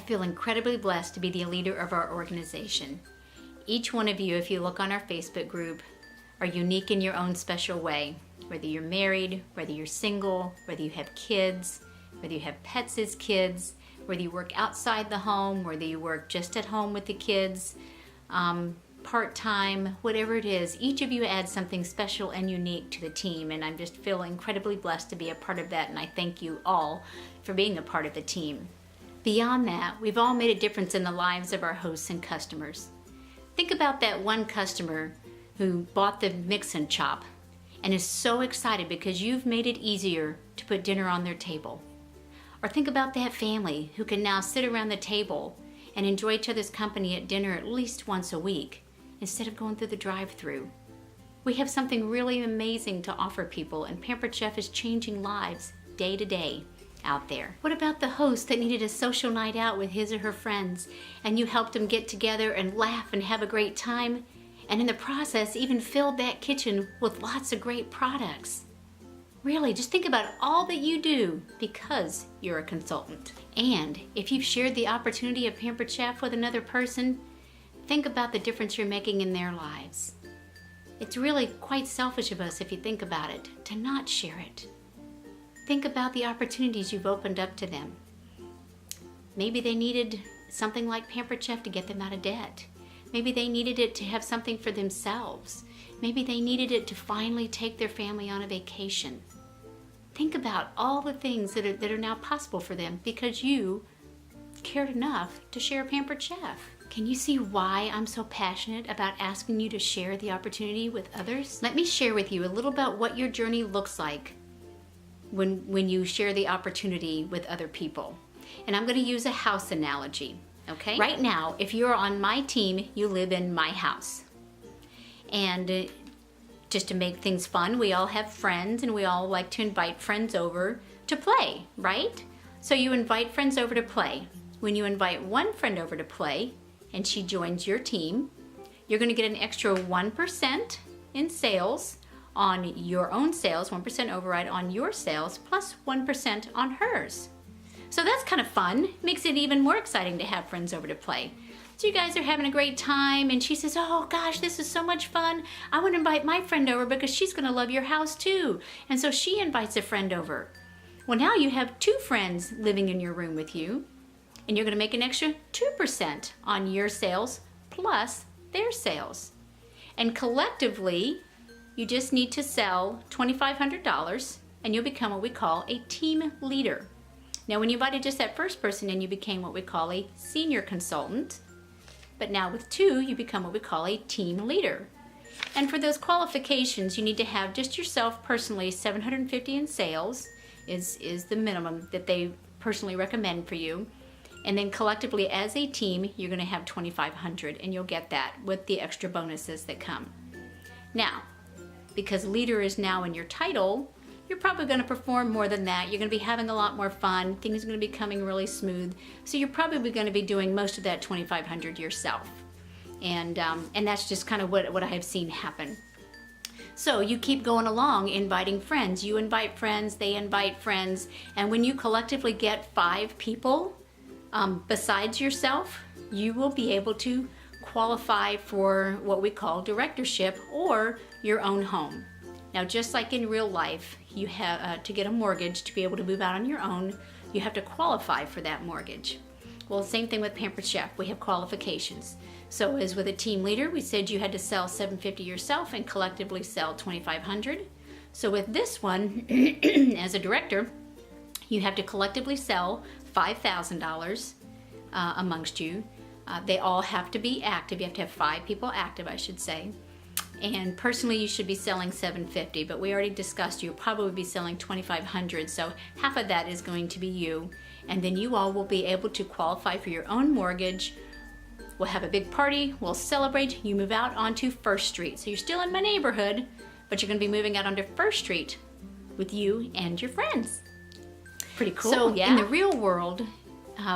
feel incredibly blessed to be the leader of our organization. Each one of you, if you look on our Facebook group, are unique in your own special way. Whether you're married, whether you're single, whether you have kids, whether you have pets as kids, whether you work outside the home, whether you work just at home with the kids, part-time, whatever it is, each of you adds something special and unique to the team, and I just feel incredibly blessed to be a part of that, and I thank you all for being a part of the team. Beyond that, we've all made a difference in the lives of our hosts and customers. Think about that one customer who bought the mix and chop and is so excited because you've made it easier to put dinner on their table. Or think about that family who can now sit around the table and enjoy each other's company at dinner at least once a week instead of going through the drive-thru. We have something really amazing to offer people, and Pampered Chef is changing lives day to day out there. What about the host that needed a social night out with his or her friends, and you helped them get together and laugh and have a great time, and in the process even filled that kitchen with lots of great products? Really, just think about all that you do because you're a consultant. And if you've shared the opportunity of Pampered Chef with another person, think about the difference you're making in their lives. It's really quite selfish of us, if you think about it, to not share it. Think about the opportunities you've opened up to them. Maybe they needed something like Pampered Chef to get them out of debt. Maybe they needed it to have something for themselves. Maybe they needed it to finally take their family on a vacation. Think about all the things that are now possible for them because you cared enough to share Pampered Chef. Can you see why I'm so passionate about asking you to share the opportunity with others? Let me share with you a little about what your journey looks like when you share the opportunity with other people. And I'm going to use a house analogy, okay? Right now, if you're on my team, you live in my house. And just to make things fun, we all have friends and we all like to invite friends over to play, right? So you invite friends over to play. When you invite one friend over to play and she joins your team, you're going to get an extra 1% in sales on your own sales, 1% override on your sales, plus 1% on hers. So that's kind of fun. Makes it even more exciting to have friends over to play. So you guys are having a great time and she says, oh gosh, this is so much fun. I want to invite my friend over because she's going to love your house too. And so she invites a friend over. Well, now you have two friends living in your room with you, and you're going to make an extra 2% on your sales plus their sales. And collectively, you just need to sell $2,500 and you'll become what we call a team leader. Now, when you invited just that first person in, you became what we call a senior consultant. But now with two, you become what we call a team leader. And for those qualifications, you need to have just yourself personally, $750 in sales is the minimum that they personally recommend for you. And then collectively as a team, you're going to have $2,500, and you'll get that with the extra bonuses that come. Now, because leader is now in your title, you're probably going to perform more than that. You're going to be having a lot more fun. Things are going to be coming really smooth. So you're probably going to be doing most of that $2,500 yourself. And that's just kind of what I have seen happen. So you keep going along, inviting friends. You invite friends, they invite friends. And when you collectively get 5 people besides yourself, you will be able to qualify for what we call directorship or your own home. Now, just like in real life, you have to get a mortgage to be able to move out on your own, you have to qualify for that mortgage. Well, same thing with Pampered Chef. We have qualifications. So as with a team leader, we said you had to sell $750 yourself and collectively sell $2,500. So with this one, as a director, you have to collectively sell $5,000 amongst you. They all have to be active. You have to have 5 people active, I should say. And personally, you should be selling $750, but we already discussed you'll probably be selling $2,500, so half of that is going to be you. And then you all will be able to qualify for your own mortgage. We'll have a big party, we'll celebrate, you move out onto First Street. So you're still in my neighborhood, but you're gonna be moving out onto First Street with you and your friends. Pretty cool. So yeah. In the real world,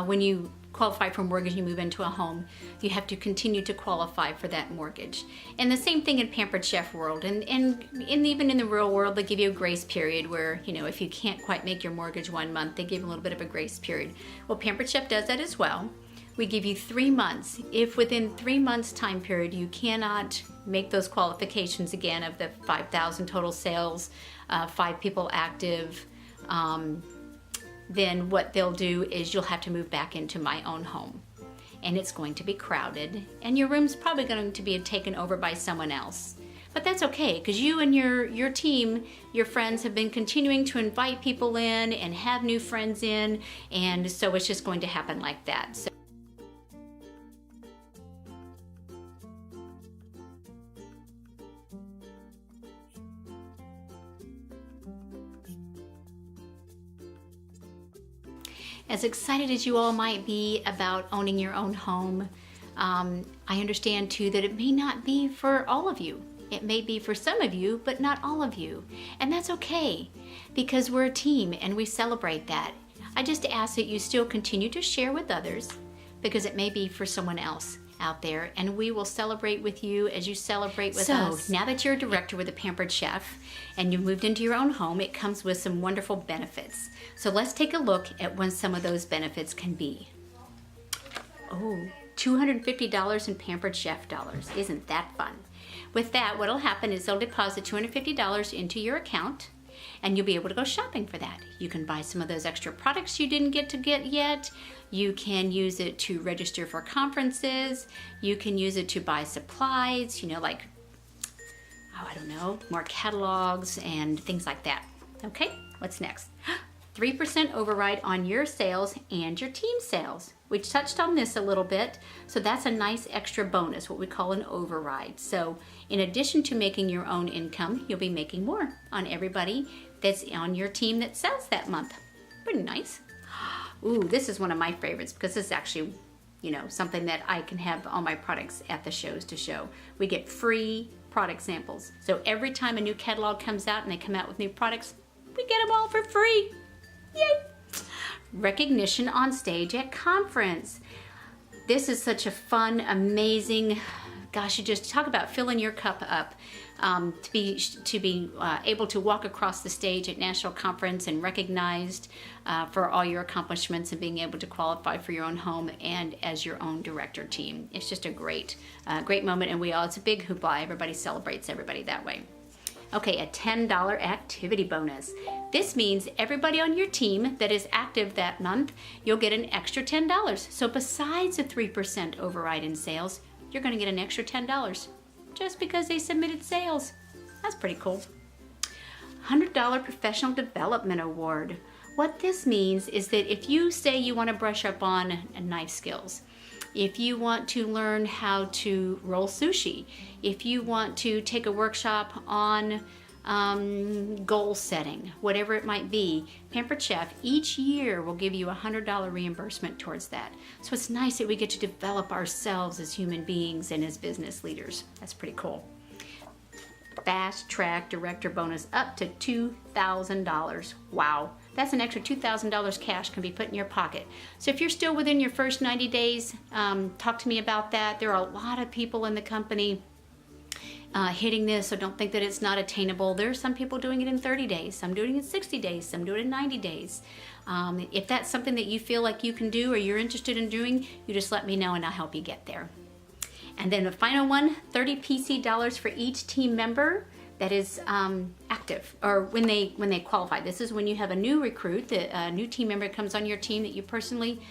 when you qualify for a mortgage and you move into a home, you have to continue to qualify for that mortgage. And the same thing in Pampered Chef world, and even in the real world, they give you a grace period where, you know, if you can't quite make your mortgage 1 month, they give a little bit of a grace period. Well, Pampered Chef does that as well. We give you 3 months. If within 3 months time period you cannot make those qualifications again of the 5,000 total sales, 5 people active, then what they'll do is you'll have to move back into my own home. And it's going to be crowded, and your room's probably going to be taken over by someone else. But that's okay, because you and your team, your friends, have been continuing to invite people in and have new friends in, and so it's just going to happen like that. So as excited as you all might be about owning your own home, I understand too that it may not be for all of you. It may be for some of you, but not all of you. And that's okay, because we're a team and we celebrate that. I just ask that you still continue to share with others, because it may be for someone else out there, and we will celebrate with you as you celebrate with us. So now that you're a director with a Pampered Chef and you've moved into your own home, it comes with some wonderful benefits. So let's take a look at what some of those benefits can be. Oh, $250 in Pampered Chef dollars. Isn't that fun? With that, what'll happen is they'll deposit $250 into your account, and you'll be able to go shopping for that. You can buy some of those extra products you didn't get to get yet. You can use it to register for conferences. You can use it to buy supplies, you know, like, oh, I don't know, more catalogs and things like that. Okay, what's next? 3% override on your sales and your team sales. We touched on this a little bit, so that's a nice extra bonus, what we call an override. So in addition to making your own income, you'll be making more on everybody that's on your team that sells that month. Pretty nice. Ooh, this is one of my favorites, because this is actually, you know, something that I can have all my products at the shows to show. We get free product samples. So every time a new catalog comes out and they come out with new products, we get them all for free. Yay! Recognition on stage at conference. This is such a fun, amazing, gosh, you just talk about filling your cup up. To be able to walk across the stage at national conference and recognized for all your accomplishments and being able to qualify for your own home and as your own director team. It's just a great moment, and it's a big hoopla. Everybody celebrates everybody that way. Okay, a $10 activity bonus. This means everybody on your team that is active that month, you'll get an extra $10. So besides a 3% override in sales, you're gonna get an extra $10 just because they submitted sales. That's pretty cool. $100 Professional Development Award. What this means is that if you say you wanna brush up on knife skills, if you want to learn how to roll sushi, if you want to take a workshop on goal setting, whatever it might be, Pampered Chef each year will give you a $100 reimbursement towards that. So it's nice that we get to develop ourselves as human beings and as business leaders. That's pretty cool. Fast Track Director Bonus up to $2,000. Wow. That's an extra $2,000 cash can be put in your pocket. So if you're still within your first 90 days, talk to me about that. There are a lot of people in the company hitting this, so don't think that it's not attainable. There are some people doing it in 30 days, some doing it in 60 days, some do it in 90 days. If that's something that you feel like you can do or you're interested in doing, you just let me know and I'll help you get there. And then the final one, 30 PC dollars for each team member that is active, or when they qualify. This is when you have a new recruit, a new team member comes on your team that you personally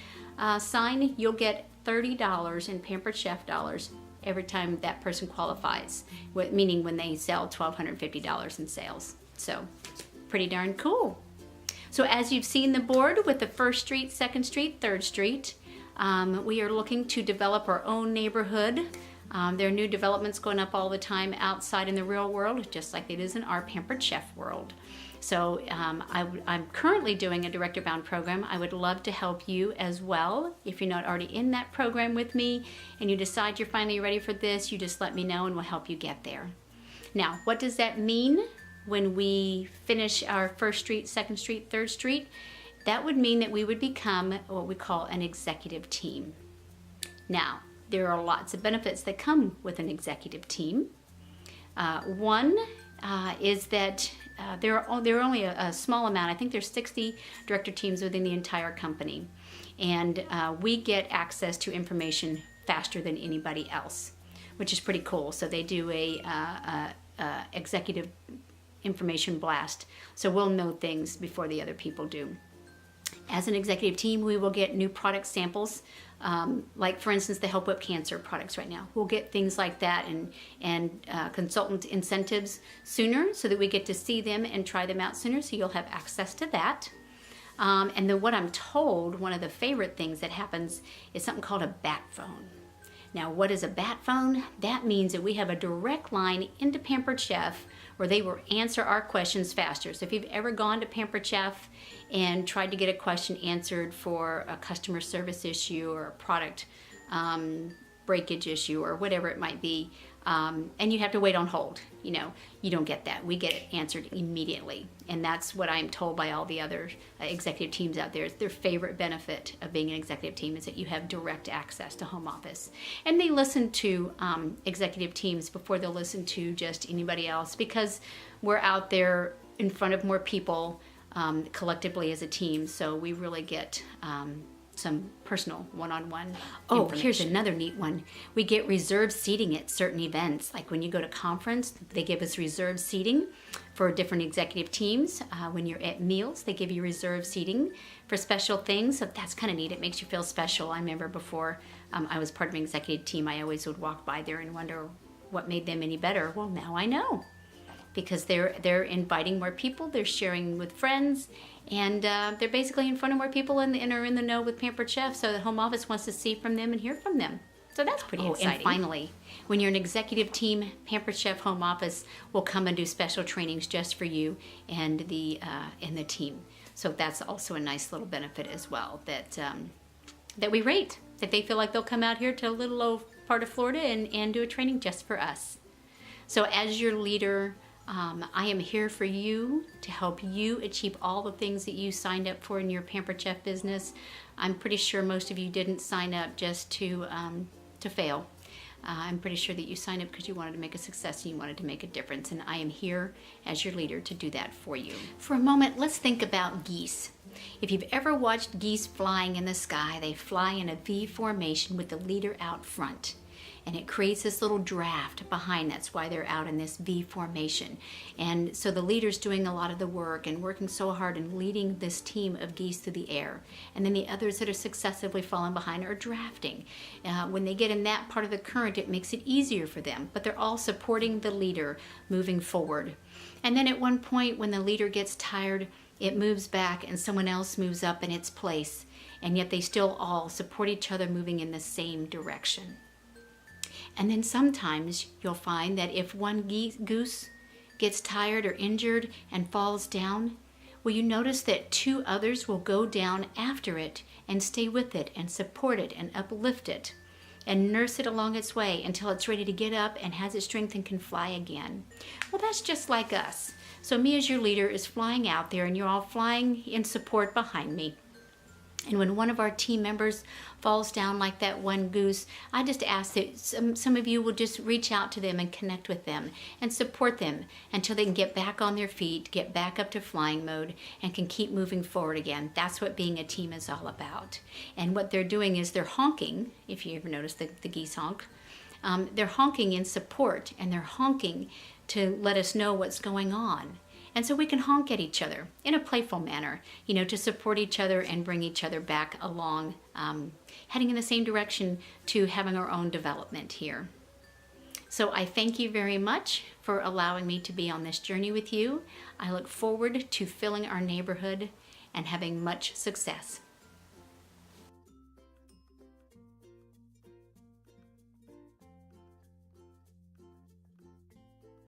sign, you'll get $30 in Pampered Chef dollars every time that person qualifies, meaning when they sell $1,250 in sales. So pretty darn cool. So as you've seen the board with the 1st Street, 2nd Street, 3rd Street, we are looking to develop our own neighborhood. There are new developments going up all the time outside in the real world, just like it is in our Pampered Chef world. So I'm currently doing a Director Bound program. I would love to help you as well. If you're not already in that program with me and you decide you're finally ready for this, you just let me know and we'll help you get there. Now, what does that mean when we finish our 1st Street, 2nd Street, 3rd Street? that would mean that we would become what we call an executive team. Now, there are lots of benefits that come with an executive team. One is that there are only a small amount. I think there's 60 director teams within the entire company. And we get access to information faster than anybody else, which is pretty cool. So they do a executive information blast. So we'll know things before the other people do. As an executive team, we will get new product samples, like for instance, the Help Whip Cancer products right now. We'll get things like that and consultant incentives sooner so that we get to see them and try them out sooner, so you'll have access to that. And then what I'm told, one of the favorite things that happens is something called a bat phone. Now, what is a bat phone? That means that we have a direct line into Pampered Chef where they will answer our questions faster. So if you've ever gone to Pampered Chef and tried to get a question answered for a customer service issue or a product breakage issue or whatever it might be, and you have to wait on hold, you don't get that. We get it answered immediately. And that's what I'm told by all the other executive teams out there. It's their favorite benefit of being an executive team is that you have direct access to home office. And they listen to executive teams before they'll listen to just anybody else, because we're out there in front of more people collectively as a team. So we really get some personal one-on-one information. Here's another neat one. We get reserved seating at certain events. Like when you go to conference, they give us reserved seating for different executive teams. When you're at meals, they give you reserved seating for special things. So that's kind of neat. It makes you feel special. I remember before I was part of an executive team, I always would walk by there and wonder what made them any better. Well, now I know. Because they're inviting more people, they're sharing with friends, and they're basically in front of more people and are in the know with Pampered Chef, so the home office wants to see from them and hear from them. So that's pretty exciting. And finally, when you're an executive team, Pampered Chef home office will come and do special trainings just for you and the team. So that's also a nice little benefit as well that we rate, that they feel like they'll come out here to a little old part of Florida and do a training just for us. So as your leader, I am here for you to help you achieve all the things that you signed up for in your Pampered Chef business. I'm pretty sure most of you didn't sign up just to fail. I'm pretty sure that you signed up because you wanted to make a success and you wanted to make a difference, and I am here as your leader to do that for you. For a moment, let's think about geese. If you've ever watched geese flying in the sky, they fly in a V formation with the leader out front. And it creates this little draft behind. That's why they're out in this V formation. And so the leader's doing a lot of the work and working so hard and leading this team of geese through the air. And then the others that are successively falling behind are drafting. When they get in that part of the current, it makes it easier for them. But they're all supporting the leader moving forward. And then at one point, when the leader gets tired, it moves back and someone else moves up in its place. And yet they still all support each other moving in the same direction. And then sometimes you'll find that if one goose gets tired or injured and falls down, will you notice that two others will go down after it and stay with it and support it and uplift it and nurse it along its way until it's ready to get up and has its strength and can fly again. Well, that's just like us. So me as your leader is flying out there and you're all flying in support behind me. And when one of our team members falls down like that one goose, I just ask that some of you will just reach out to them and connect with them and support them until they can get back on their feet, get back up to flying mode, and can keep moving forward again. That's what being a team is all about. And what they're doing is they're honking, if you ever notice the geese honk, they're honking in support, and they're honking to let us know what's going on. And so we can honk at each other in a playful manner, to support each other and bring each other back along, heading in the same direction to having our own development here. So I thank you very much for allowing me to be on this journey with you. I look forward to filling our neighborhood and having much success.